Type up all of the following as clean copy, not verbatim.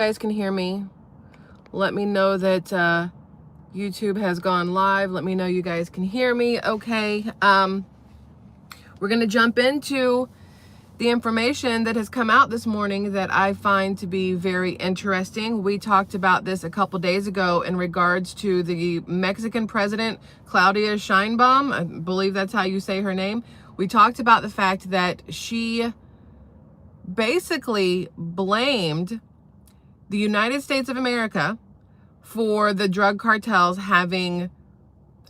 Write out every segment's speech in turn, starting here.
guys can hear me. Let me know that YouTube has gone live. Let me know you guys can hear me. Okay. We're going to jump into the information that has come out this morning that I find to be very interesting. We talked about this a couple days ago in regards to the Mexican president, Claudia Sheinbaum. I believe that's how you say her name. We talked about the fact that she basically blamed the United States of America for the drug cartels having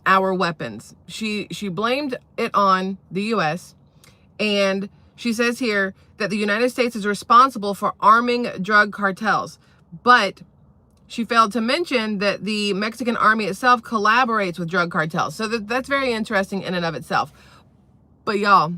our weapons. She blamed it on the US, and she says here that the United States is responsible for arming drug cartels, but she failed to mention that the Mexican army itself collaborates with drug cartels. So that's very interesting in and of itself. But y'all,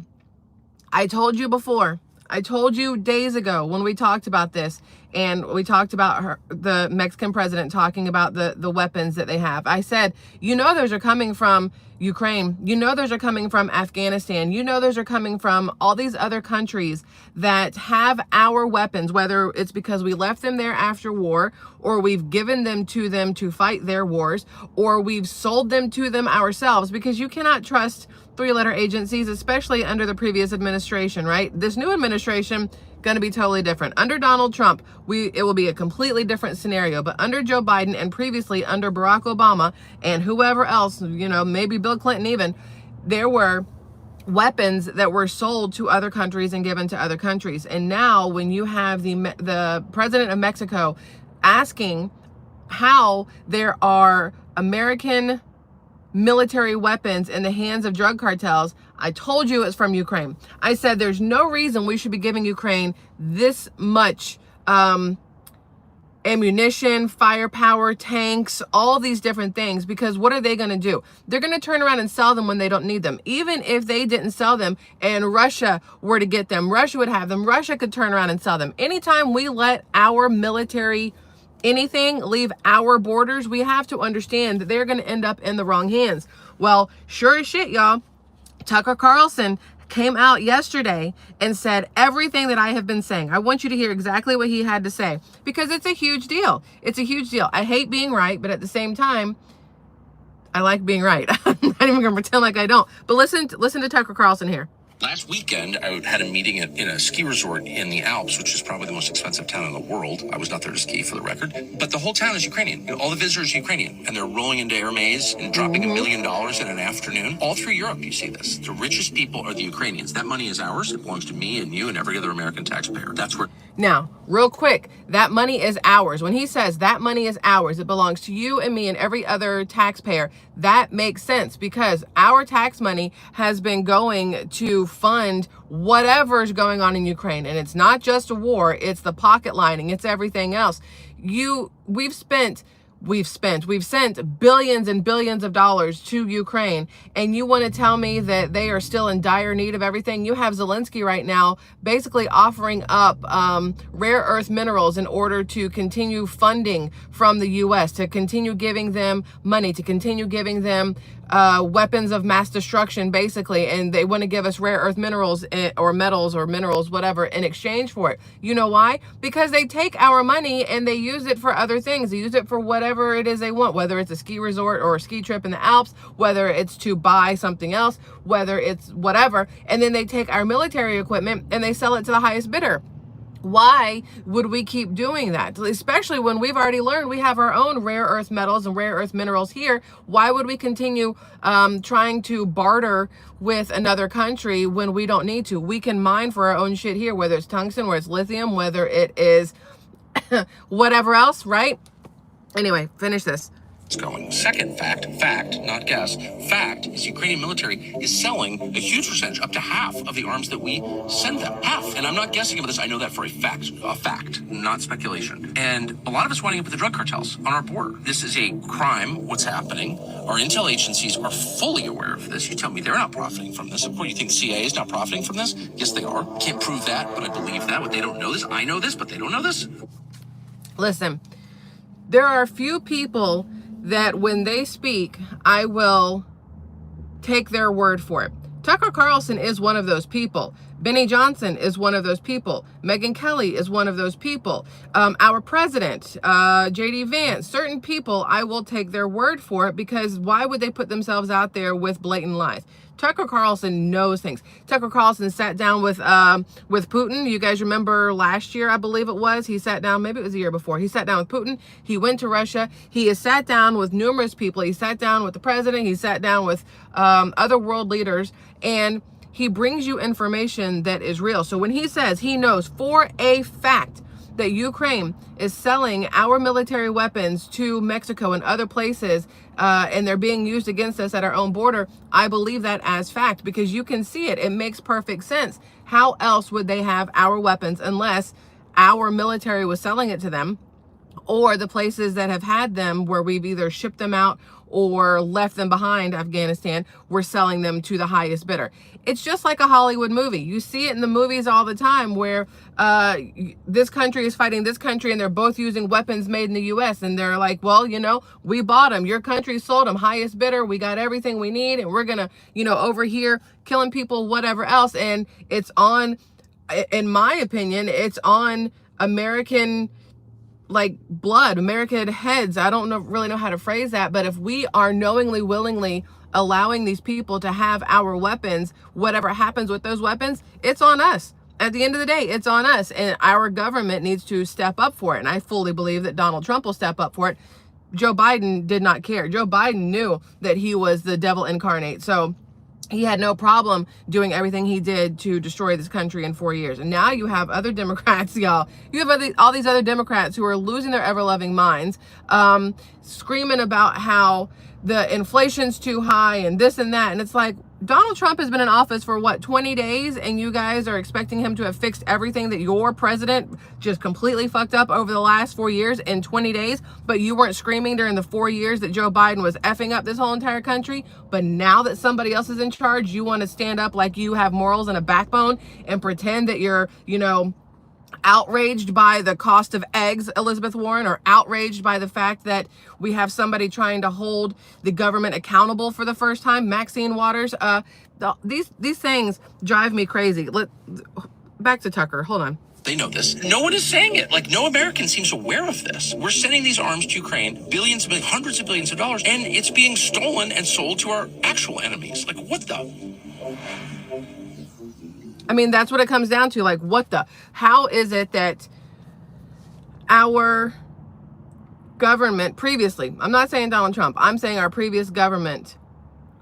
I told you before, I told you days ago when we talked about this, and we talked about the Mexican president talking about the weapons that they have. I said, you know, those are coming from Ukraine. You know, those are coming from Afghanistan. You know, those are coming from all these other countries that have our weapons, whether it's because we left them there after war, or we've given them to fight their wars, or we've sold them to them ourselves, because you cannot trust three-letter agencies, especially under the previous administration, right? This new administration going to be totally different. Under Donald Trump, it will be a completely different scenario. But under Joe Biden, and previously under Barack Obama and whoever else, you know, maybe Bill Clinton even, there were weapons that were sold to other countries and given to other countries. And now when you have the president of Mexico asking how there are American military weapons in the hands of drug cartels, I told you it's from Ukraine. I said there's no reason we should be giving Ukraine this much ammunition, firepower, tanks, all these different things, because what are they going to do? They're going to turn around and sell them when they don't need them. Even if they didn't sell them and Russia were to get them, Russia would have them. Russia could turn around and sell them. Anytime we let our military anything leave our borders, we have to understand that they're going to end up in the wrong hands. Well, sure as shit, y'all, Tucker Carlson came out yesterday and said everything that I have been saying. I want you to hear exactly what he had to say, because it's a huge deal. It's a huge deal. I hate being right, but at the same time, I like being right. I'm not even going to pretend like I don't. But listen to Tucker Carlson here. Last weekend, I had a meeting in a ski resort in the Alps, which is probably the most expensive town in the world. I was not there to ski, for the record. But the whole town is Ukrainian. You know, all the visitors are Ukrainian. And they're rolling into air maze and dropping $1 million in an afternoon. All through Europe, you see this. The richest people are the Ukrainians. That money is ours. It belongs to me and you and every other American taxpayer. That's where... Now, real quick, that money is ours. When he says that money is ours, it belongs to you and me and every other taxpayer, that makes sense, because our tax money has been going to fund whatever's going on in Ukraine. And it's not just a war, it's the pocket lining, it's everything else. We've sent billions and billions of dollars to Ukraine, and you want to tell me that they are still in dire need of everything? You have Zelensky right now basically offering up rare earth minerals in order to continue funding from the U.S., to continue giving them money, to continue giving them weapons of mass destruction, basically. And they want to give us rare earth minerals or metals or minerals, whatever, in exchange for it. You know why? Because they take our money and they use it for other things. They use it for whatever it is they want, whether it's a ski resort or a ski trip in the Alps, whether it's to buy something else, whether it's whatever. And then they take our military equipment and they sell it to the highest bidder. Why would we keep doing that? Especially when we've already learned we have our own rare earth metals and rare earth minerals here. Why would we continue trying to barter with another country when we don't need to? We can mine for our own shit here, whether it's tungsten, whether it's lithium, whether it is whatever else, right? Anyway, finish this. Going. Second fact, not guess, fact is Ukrainian military is selling a huge percentage, up to half of the arms that we send them. Half. And I'm not guessing about this. I know that for a fact, not speculation. And a lot of us winding up with the drug cartels on our border. This is a crime. What's happening? Our intel agencies are fully aware of this. You tell me they're not profiting from this. Of course, you think the CIA is not profiting from this? Yes, they are. Can't prove that, but I believe that. But they don't know this. I know this, but they don't know this. Listen, there are a few people that when they speak, I will take their word for it. Tucker Carlson is one of those people, Benny Johnson is one of those people. Megyn Kelly is one of those people. Our president, J.D. Vance, certain people, I will take their word for it, because why would they put themselves out there with blatant lies? Tucker Carlson knows things. Tucker Carlson sat down with Putin. You guys remember last year, I believe it was, he sat down, maybe it was the year before. He sat down with Putin. He went to Russia. He has sat down with numerous people. He sat down with the president. He sat down with other world leaders, and he brings you information that is real. So when he says he knows for a fact that Ukraine is selling our military weapons to Mexico and other places, and they're being used against us at our own border, I believe that as fact, because you can see it. It makes perfect sense. How else would they have our weapons unless our military was selling it to them, or the places that have had them where we've either shipped them out or left them behind, Afghanistan, we're selling them to the highest bidder. It's just like a Hollywood movie. You see it in the movies all the time where this country is fighting this country and they're both using weapons made in the U.S. And they're like, well, you know, we bought them. Your country sold them. Highest bidder. We got everything we need. And we're going to, you know, over here killing people, whatever else. And it's on, in my opinion, it's on American like blood, American heads. I don't really know how to phrase that, but if we are knowingly, willingly allowing these people to have our weapons, whatever happens with those weapons, it's on us. At the end of the day, it's on us, and our government needs to step up for it. And I fully believe that Donald Trump will step up for it. Joe Biden did not care. Joe Biden knew that he was the devil incarnate. So he had no problem doing everything he did to destroy this country in 4 years. And now you have other Democrats, y'all. You have all these other Democrats who are losing their ever-loving minds, screaming about how the inflation's too high and this and that. And it's like, Donald Trump has been in office for what, 20 days? And you guys are expecting him to have fixed everything that your president just completely fucked up over the last 4 years in 20 days. But you weren't screaming during the 4 years that Joe Biden was effing up this whole entire country. But now that somebody else is in charge, you want to stand up like you have morals and a backbone and pretend that you're, you know, outraged by the cost of eggs, Elizabeth Warren, or outraged by the fact that we have somebody trying to hold the government accountable for the first time, Maxine Waters. These things drive me crazy. Back to Tucker. Hold on. They know this. No one is saying it. Like, no American seems aware of this. We're sending these arms to Ukraine, billions, hundreds of billions of dollars, and it's being stolen and sold to our actual enemies. Like, what the? I mean, that's what it comes down to. Like, what the? How is it that our government previously, I'm not saying Donald Trump, I'm saying our previous government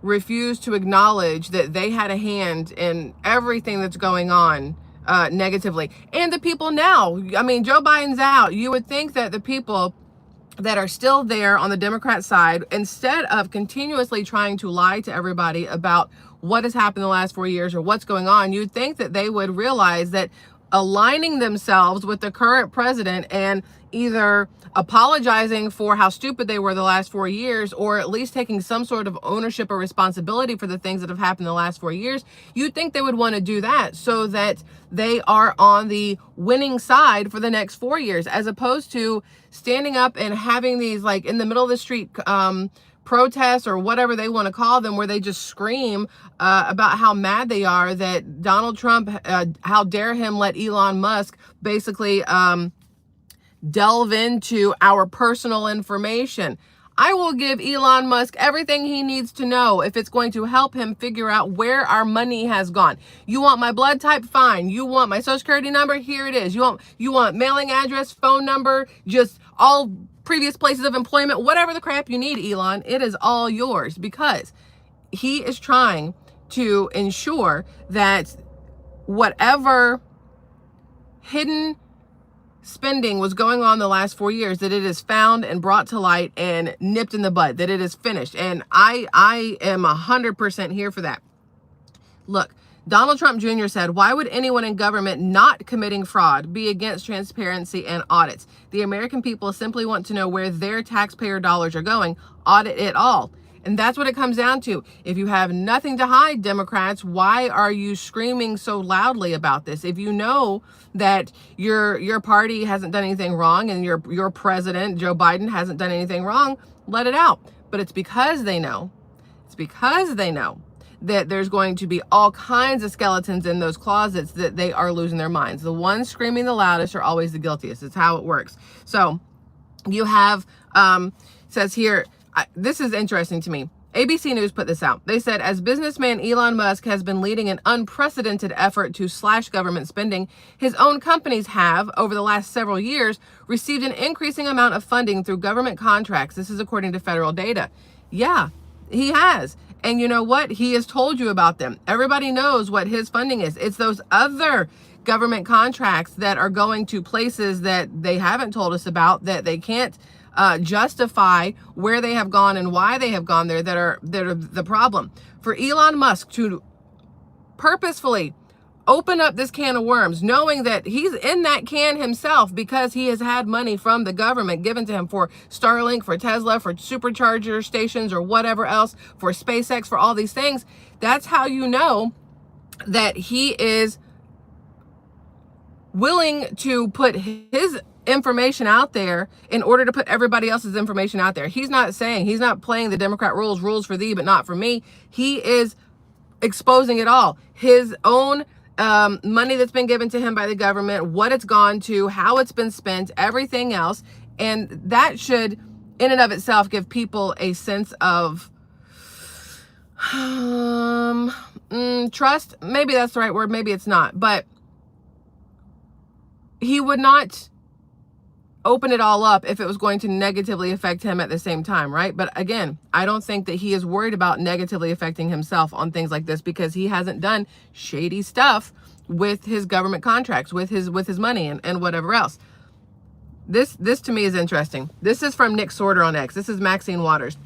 refused to acknowledge that they had a hand in everything that's going on negatively. And the people now, I mean, Joe Biden's out. You would think that the people that are still there on the Democrat side, instead of continuously trying to lie to everybody about what has happened in the last 4 years or what's going on, you'd think that they would realize that aligning themselves with the current president and either apologizing for how stupid they were the last 4 years, or at least taking some sort of ownership or responsibility for the things that have happened in the last 4 years, you'd think they would want to do that so that they are on the winning side for the next 4 years, as opposed to standing up and having these, like, in the middle of the street protests or whatever they want to call them, where they just scream about how mad they are that Donald Trump, how dare him let Elon Musk basically delve into our personal information. I will give Elon Musk everything he needs to know if it's going to help him figure out where our money has gone. You want my blood type? Fine. You want my social security number? Here it is. You want mailing address, phone number, just all previous places of employment, whatever the crap you need, Elon, it is all yours, because he is trying to ensure that whatever hidden spending was going on the last 4 years, that it is found and brought to light and nipped in the bud, that it is finished. And I am 100% here for that. Look, Donald Trump Jr. said, "Why would anyone in government not committing fraud be against transparency and audits? The American people simply want to know where their taxpayer dollars are going. Audit it all." And that's what it comes down to. If you have nothing to hide, Democrats, why are you screaming so loudly about this? If you know that your party hasn't done anything wrong and your president, Joe Biden, hasn't done anything wrong, let it out. But it's because they know. It's because they know that there's going to be all kinds of skeletons in those closets, that they are losing their minds. The ones screaming the loudest are always the guiltiest. It's how it works. So you have, says here, this is interesting to me. ABC News put this out. They said, as businessman Elon Musk has been leading an unprecedented effort to slash government spending, his own companies have, over the last several years, received an increasing amount of funding through government contracts. This is according to federal data. Yeah, he has. And you know what? He has told you about them. Everybody knows what his funding is. It's those other government contracts that are going to places that they haven't told us about, that they can't justify where they have gone and why they have gone there, that are the problem. For Elon Musk to purposefully open up this can of worms, knowing that he's in that can himself because he has had money from the government given to him for Starlink, for Tesla, for supercharger stations, or whatever else, for SpaceX, for all these things, that's how you know that he is willing to put his information out there in order to put everybody else's information out there. He's not playing the Democrat rules for thee, but not for me. He is exposing it all. His own money that's been given to him by the government, what it's gone to, how it's been spent, everything else. And that should, in and of itself, give people a sense of trust. Maybe that's the right word. Maybe it's not. But he would not open it all up if it was going to negatively affect him at the same time, right? But again, I don't think that he is worried about negatively affecting himself on things like this, because he hasn't done shady stuff with his government contracts, with his money and whatever else. This to me is interesting. This is from Nick Sorter on X. This is Maxine Waters.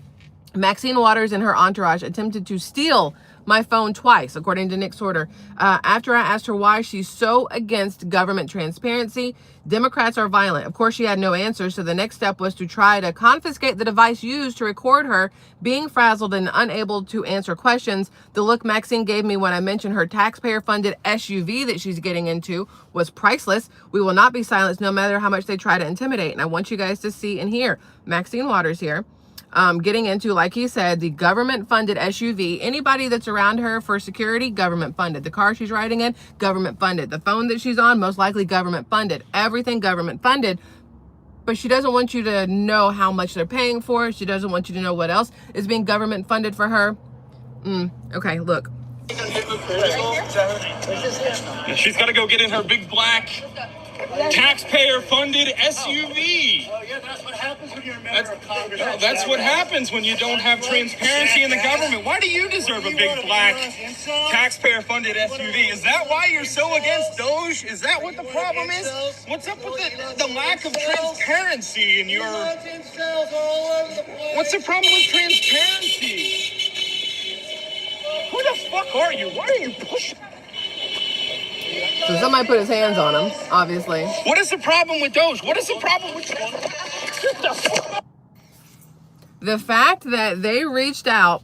Maxine Waters and her entourage attempted to steal my phone twice, according to Nick Sorter. After I asked her why she's so against government transparency, Democrats are violent. Of course, she had no answer, so the next step was to try to confiscate the device used to record her being frazzled and unable to answer questions. The look Maxine gave me when I mentioned her taxpayer-funded SUV that she's getting into was priceless. We will not be silenced no matter how much they try to intimidate. And I want you guys to see and hear Maxine Waters here. Getting into, like he said, the government-funded SUV. Anybody that's around her for security, government-funded. The car she's riding in, government-funded. The phone that she's on, most likely government-funded. Everything government-funded. But she doesn't want you to know how much they're paying for. She doesn't want you to know what else is being government-funded for her. Okay, look. She's got to go get in her big black taxpayer-funded SUV. Oh, yeah, that's what happens when you're a member of Congress. That's what happens when you don't have transparency in the government. Why do you deserve a big black taxpayer-funded SUV? Is that why you're so against Doge? Is that what the problem is? What's up with the lack of transparency in your... What's the problem with transparency? Who the fuck are you? Why are you pushing? So somebody put his hands on him, obviously. What is the problem with Doge? What is the problem with... The fact that they reached out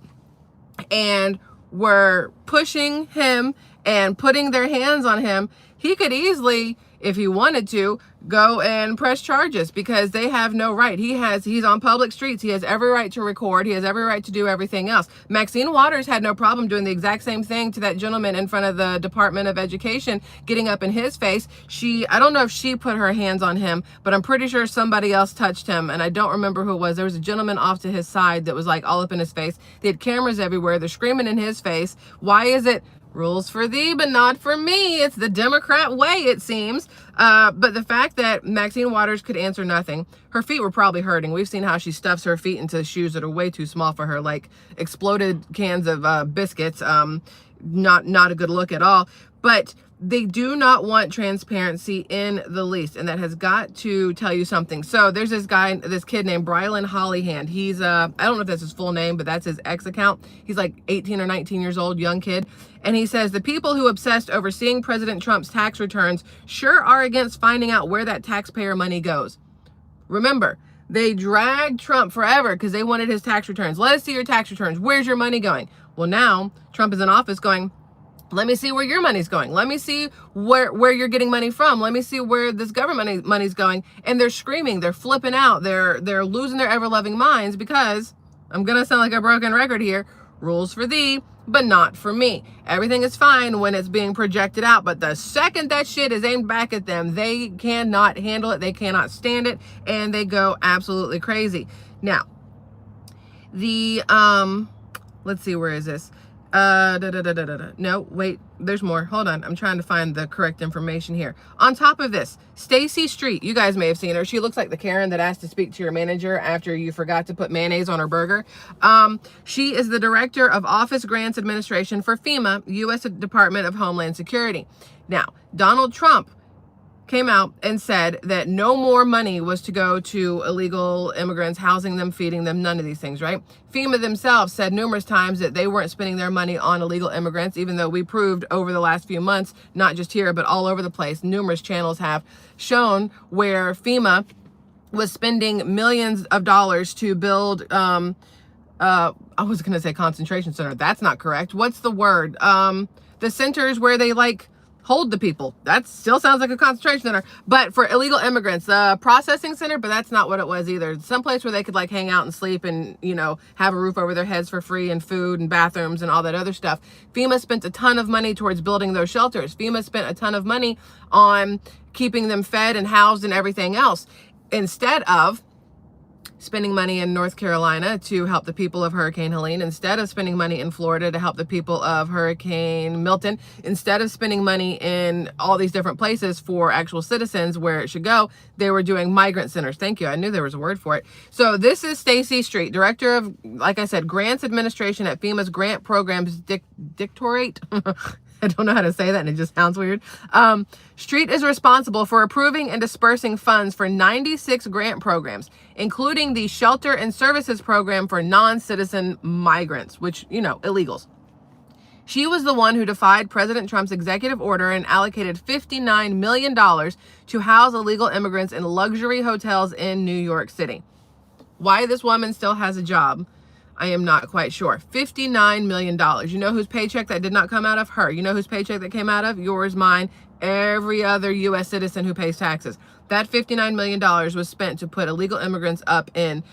and were pushing him and putting their hands on him, he could easily, if he wanted to, go and press charges, because they have no right. He's on public streets. He has every right to record. He has every right to do everything else. Maxine Waters had no problem doing the exact same thing to that gentleman in front of the Department of Education, getting up in his face. I don't know if she put her hands on him, but I'm pretty sure somebody else touched him, and I don't remember who it was. There was a gentleman off to his side that was like all up in his face. They had cameras everywhere. They're screaming in his face. Why is it rules for thee, but not for me? It's the Democrat way, it seems. But the fact that Maxine Waters could answer nothing, her feet were probably hurting. We've seen how she stuffs her feet into shoes that are way too small for her, like exploded cans of biscuits. Not a good look at all. But they do not want transparency in the least, and that has got to tell you something. So there's this kid named Brylan Hollyhand. He's I don't know if that's his full name, but that's his X account. He's like 18 or 19 years old, young kid. And he says, the people who obsessed over seeing President Trump's tax returns sure are against finding out where that taxpayer money goes. Remember, they dragged Trump forever because they wanted his tax returns. Let us see your tax returns. Where's your money going? Well, now Trump is in office going, let me see where your money's going. Let me see where you're getting money from. Let me see where this government money's going. And they're screaming, they're flipping out, they're losing their ever-loving minds, because I'm gonna sound like a broken record here. Rules for thee, but not for me. Everything is fine when it's being projected out, but the second that shit is aimed back at them, they cannot handle it, they cannot stand it, and they go absolutely crazy. Now, the let's see, where is this? No, wait, there's more. Hold on, I'm trying to find the correct information here. On top of this, Stacy Street, you guys may have seen her. She looks like the Karen that asked to speak to your manager after you forgot to put mayonnaise on her burger. She is the director of Office Grants Administration for FEMA, U.S. Department of Homeland Security. Now, Donald Trump came out and said that no more money was to go to illegal immigrants, housing them, feeding them, none of these things, right? FEMA themselves said numerous times that they weren't spending their money on illegal immigrants, even though we proved over the last few months, not just here, but all over the place, numerous channels have shown where FEMA was spending millions of dollars to build, I was going to say concentration center. That's not correct. What's the word? The centers where they hold the people. That still sounds like a concentration center, but for illegal immigrants, the processing center, but that's not what it was either. Someplace where they could hang out and sleep and, have a roof over their heads for free and food and bathrooms and all that other stuff. FEMA spent a ton of money towards building those shelters. FEMA spent a ton of money on keeping them fed and housed and everything else, instead of spending money in North Carolina to help the people of Hurricane Helene, instead of spending money in Florida to help the people of Hurricane Milton, instead of spending money in all these different places for actual citizens where it should go, they were doing migrant centers. Thank you. I knew there was a word for it. So this is Stacy Street, director of, like I said, grants administration at FEMA's Grant Programs Directorate. I don't know how to say that, and it just sounds weird. Street is responsible for approving and dispersing funds for 96 grant programs, including the Shelter and Services Program for non-citizen migrants, which, illegals. She was the one who defied President Trump's executive order and allocated $59 million to house illegal immigrants in luxury hotels in New York City. Why this woman still has a job, I am not quite sure. $59 million. You know whose paycheck that did not come out of? Her. You know whose paycheck that came out of? Yours, mine, every other U.S. citizen who pays taxes. That $59 million was spent to put illegal immigrants up in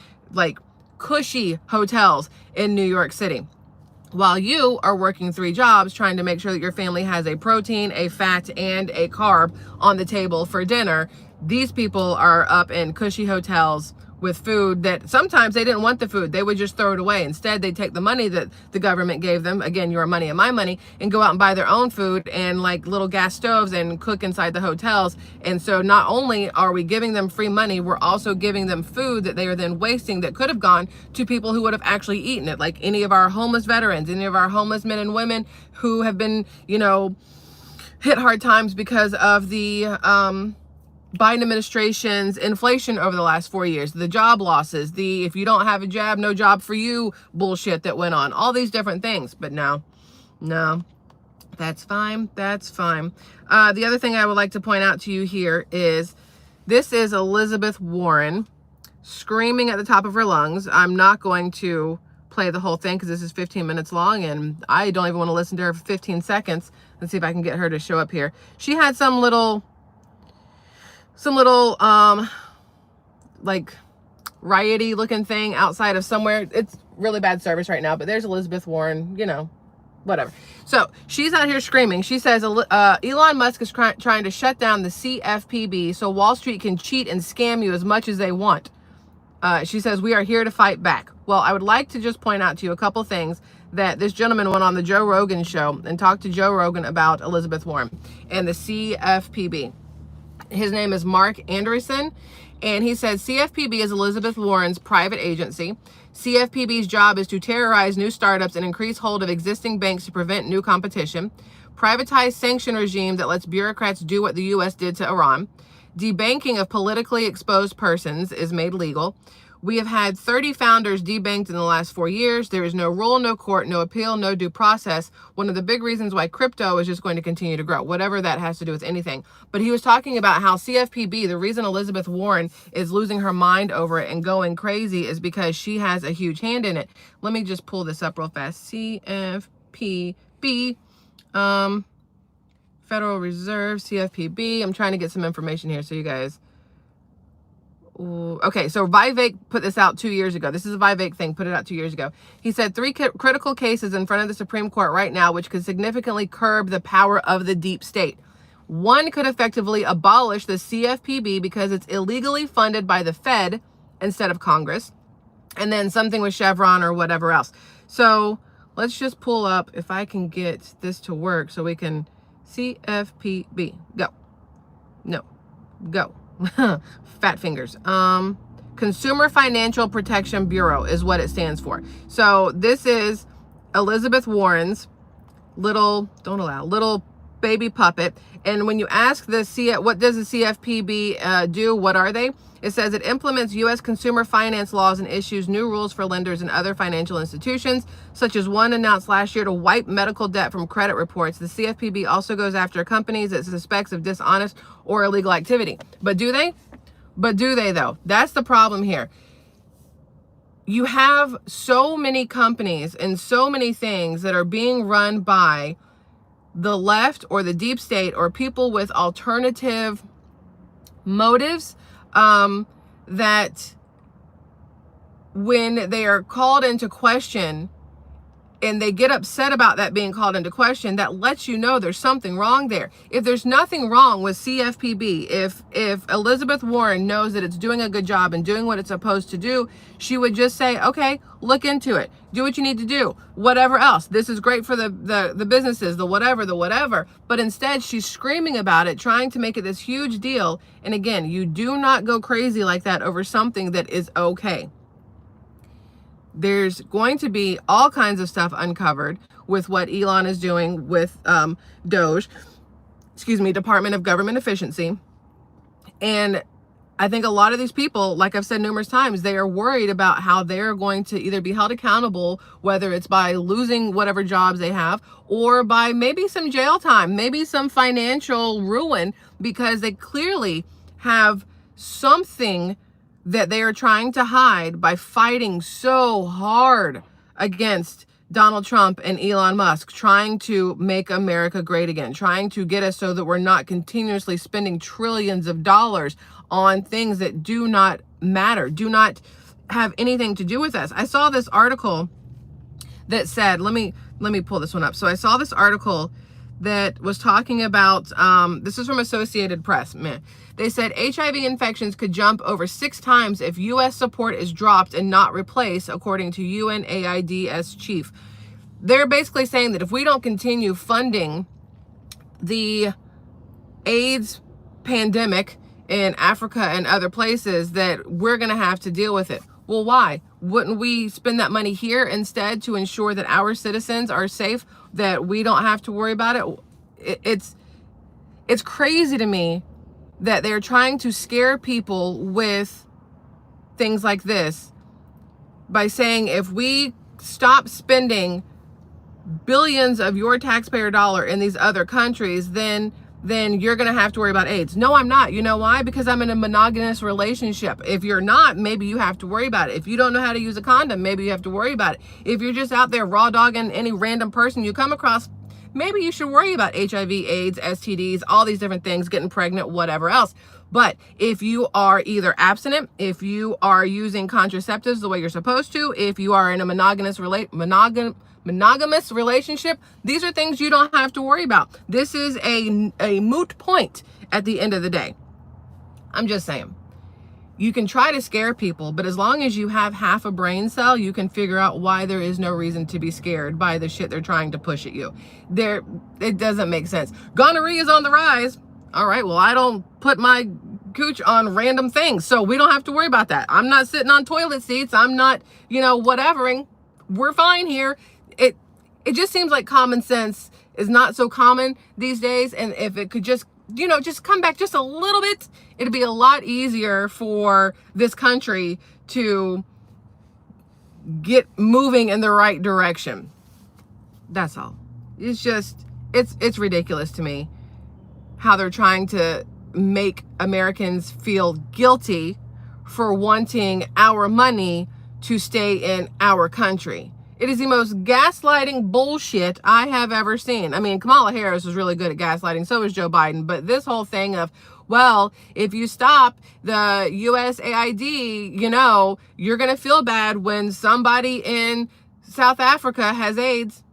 cushy hotels in New York City, while you are working 3 jobs trying to make sure that your family has a protein, a fat, and a carb on the table for dinner. These people are up in cushy hotels with food that sometimes they didn't want the food. They would just throw it away. Instead, they take the money that the government gave them, again, your money and my money, and go out and buy their own food and little gas stoves and cook inside the hotels. And so not only are we giving them free money, we're also giving them food that they are then wasting that could have gone to people who would have actually eaten it, like any of our homeless veterans, any of our homeless men and women who have been, hit hard times because of the Biden administration's inflation over the last 4 years, the job losses, the if you don't have a job, no job for you bullshit that went on, all these different things. But no, that's fine. That's fine. The other thing I would like to point out to you here is this is Elizabeth Warren screaming at the top of her lungs. I'm not going to play the whole thing because this is 15 minutes long and I don't even want to listen to her for 15 seconds. Let's see if I can get her to show up here. She had some little riot-y looking thing outside of somewhere. It's really bad service right now, but there's Elizabeth Warren, whatever. So she's out here screaming. She says Elon Musk is trying to shut down the CFPB so Wall Street can cheat and scam you as much as they want. She says, we are here to fight back. Well, I would like to just point out to you a couple things that this gentleman went on the Joe Rogan show and talked to Joe Rogan about Elizabeth Warren and the CFPB. His name is Mark Anderson, and he said CFPB is Elizabeth Warren's private agency. CFPB's job is to terrorize new startups and increase hold of existing banks to prevent new competition. Privatized sanction regime that lets bureaucrats do what the U.S. did to Iran. Debanking of politically exposed persons is made legal. We have had 30 founders debanked in the last 4 years. There is no rule, no court, no appeal, no due process. One of the big reasons why crypto is just going to continue to grow, whatever that has to do with anything. But he was talking about how CFPB, the reason Elizabeth Warren is losing her mind over it and going crazy is because she has a huge hand in it. Let me just pull this up real fast. CFPB, Federal Reserve, CFPB. I'm trying to get some information here so you guys Ooh, okay, so Vivek put this out 2 years ago. This is a Vivek thing, put it out 2 years ago. He said 3 critical cases in front of the Supreme Court right now, which could significantly curb the power of the deep state. One could effectively abolish the CFPB because it's illegally funded by the Fed instead of Congress. And then something with Chevron or whatever else. So let's just pull up, if I can get this to work so we can, CFPB, go. No, go. Fat fingers. Consumer Financial Protection Bureau is what it stands for. So this is Elizabeth Warren's little baby puppet. And when you ask what does the CFPB do? What are they? It says it implements U.S. consumer finance laws and issues new rules for lenders and other financial institutions, such as one announced last year to wipe medical debt from credit reports. The CFPB also goes after companies it suspects of dishonest or illegal activity. But do they? But do they, though? That's the problem here. You have so many companies and so many things that are being run by the left or the deep state or people with alternative motives, that when they are called into question and they get upset about that being called into question, that lets you know there's something wrong there. If there's nothing wrong with CFPB, if Elizabeth Warren knows that it's doing a good job and doing what it's supposed to do, she would just say, okay, look into it. Do what you need to do. Whatever else. This is great for the businesses, the whatever. But instead, she's screaming about it, trying to make it this huge deal. And again, you do not go crazy like that over something that is okay. There's going to be all kinds of stuff uncovered with what Elon is doing with Department of Government Efficiency. And I think a lot of these people, like I've said numerous times, they are worried about how they're going to either be held accountable, whether it's by losing whatever jobs they have or by maybe some jail time, maybe some financial ruin, because they clearly have something that they are trying to hide by fighting so hard against Donald Trump and Elon Musk, trying to make America great again, trying to get us so that we're not continuously spending trillions of dollars on things that do not matter, do not have anything to do with us. I saw this article that said, let me pull this one up. So I saw this article that was talking about, this is from Associated Press, man. They said HIV infections could jump over 6 times if U.S. support is dropped and not replaced, according to UNAIDS chief. They're basically saying that if we don't continue funding the AIDS pandemic in Africa and other places, that we're going to have to deal with it. Well, why? Wouldn't we spend that money here instead to ensure that our citizens are safe, that we don't have to worry about it? It's crazy to me that they're trying to scare people with things like this by saying, if we stop spending billions of your taxpayer dollar in these other countries, then you're going to have to worry about AIDS. No, I'm not. You know why? Because I'm in a monogamous relationship. If you're not, maybe you have to worry about it. If you don't know how to use a condom, maybe you have to worry about it. If you're just out there raw dogging any random person you come across, maybe you should worry about HIV, AIDS, STDs, all these different things, getting pregnant, whatever else. But if you are either abstinent, if you are using contraceptives the way you're supposed to, if you are in a monogamous relationship, these are things you don't have to worry about. This is a moot point at the end of the day. I'm just saying. You can try to scare people, but as long as you have half a brain cell, you can figure out why there is no reason to be scared by the shit they're trying to push at you. It doesn't make sense. Gonorrhea is on the rise. All right, well, I don't put my gooch on random things, so we don't have to worry about that. I'm not sitting on toilet seats. I'm not, whatevering. We're fine here. It just seems like common sense is not so common these days, and if it could just come back just a little bit, it'd be a lot easier for this country to get moving in the right direction. That's all. It's just, it's ridiculous to me how they're trying to make Americans feel guilty for wanting our money to stay in our country. It is the most gaslighting bullshit I have ever seen. I mean, Kamala Harris was really good at gaslighting. So is Joe Biden. But this whole thing of, well, if you stop the USAID, you know, you're going to feel bad when somebody in South Africa has AIDS.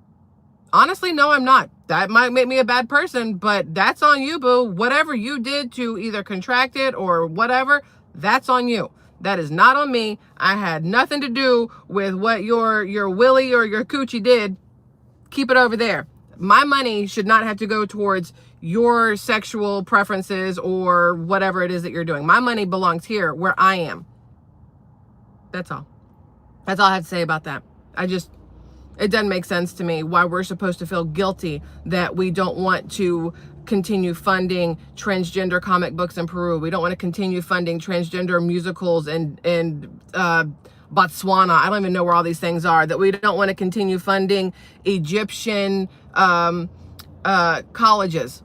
Honestly, no, I'm not. That might make me a bad person, but that's on you, boo. Whatever you did to either contract it or whatever, that's on you. That is not on me. I had nothing to do with what your willy or your coochie did. Keep it over there. My money should not have to go towards your sexual preferences or whatever it is that you're doing. My money belongs here where I am. That's all. That's all I have to say about that. It doesn't make sense to me why we're supposed to feel guilty that we don't want to continue funding transgender comic books in Peru. We don't want to continue funding transgender musicals in Botswana. I don't even know where all these things are. That we don't want to continue funding Egyptian colleges.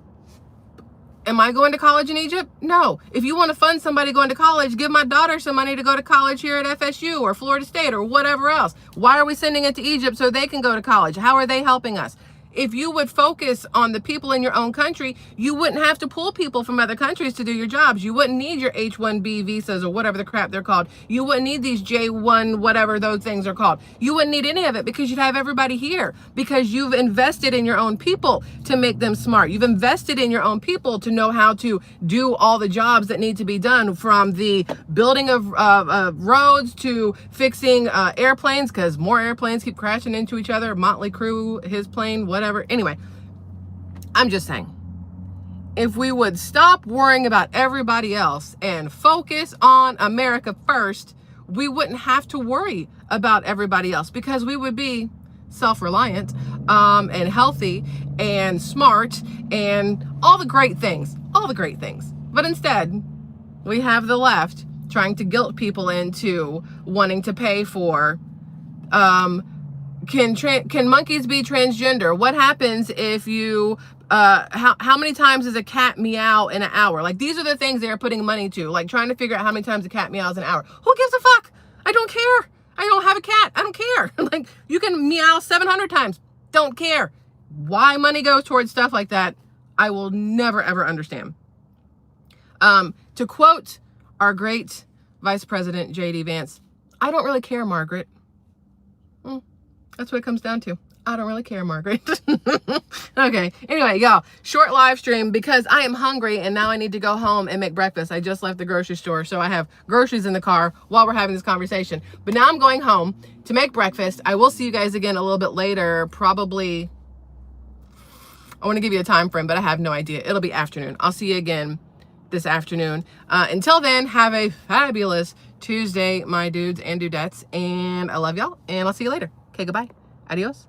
Am I going to college in Egypt? No. If you want to fund somebody going to college, give my daughter some money to go to college here at FSU or Florida State or whatever else. Why are we sending it to Egypt so they can go to college? How are they helping us? If you would focus on the people in your own country, you wouldn't have to pull people from other countries to do your jobs. You wouldn't need your H-1B visas or whatever the crap they're called. You wouldn't need these J-1, whatever those things are called. You wouldn't need any of it because you'd have everybody here because you've invested in your own people to make them smart. You've invested in your own people to know how to do all the jobs that need to be done, from the building of roads to fixing airplanes, because more airplanes keep crashing into each other. Motley Crue, his plane, whatever. Anyway, I'm just saying, if we would stop worrying about everybody else and focus on America first, we wouldn't have to worry about everybody else because we would be self-reliant and healthy and smart and all the great things. But instead, we have the left trying to guilt people into wanting to pay for can monkeys be transgender? What happens if you how many times does a cat meow in an hour? Like, these are the things they're putting money to, like trying to figure out how many times a cat meows in an hour. Who gives a fuck? I don't care. I don't have a cat. I don't care. Like, you can meow 700 times. Don't care. Why money goes towards stuff like that, I will never ever understand. To quote our great Vice President J.D. Vance, I don't really care, Margaret. That's what it comes down to. I don't really care, Margaret. Okay. Anyway, y'all, short live stream because I am hungry and now I need to go home and make breakfast. I just left the grocery store, so I have groceries in the car while we're having this conversation. But now I'm going home to make breakfast. I will see you guys again a little bit later, probably. I want to give you a time frame, but I have no idea. It'll be afternoon. I'll see you again this afternoon. Until then, have a fabulous Tuesday, my dudes and dudettes. And I love y'all. And I'll see you later. Okay, goodbye. Adios.